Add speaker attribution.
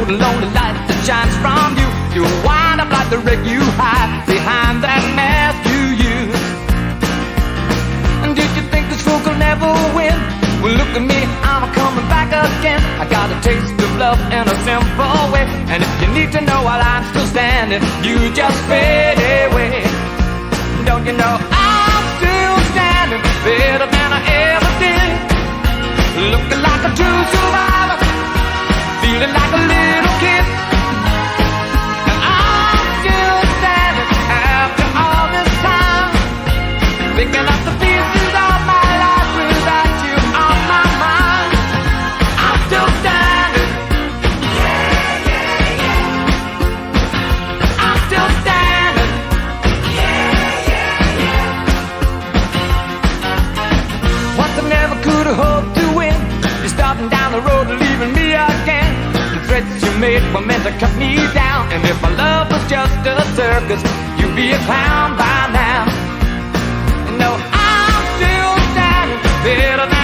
Speaker 1: the lonely light that shines from you. You'll wind up like the wreck you hide behind that mask you use. And did you think this fool could never win? Well, look at me, I'm coming back again. I got a taste of love in a simple way. And if you need to know while I'm still standing, you just fade away. Don't you know I'm still standing better than I ever did? Looking like a true survivor, feeling like a little kid. And I'm still standing after all this time, picking up the pieces of my life without you on my mind. I'm still standing. Yeah, yeah, yeah. I'm still standing. Yeah, yeah, yeah. Once I never could have hoped to win. You're starting down the road and leaving me again. The threats you made were meant to cut me down. And if my love was just a circus, you'd be a clown by now. No, I'm still standing better than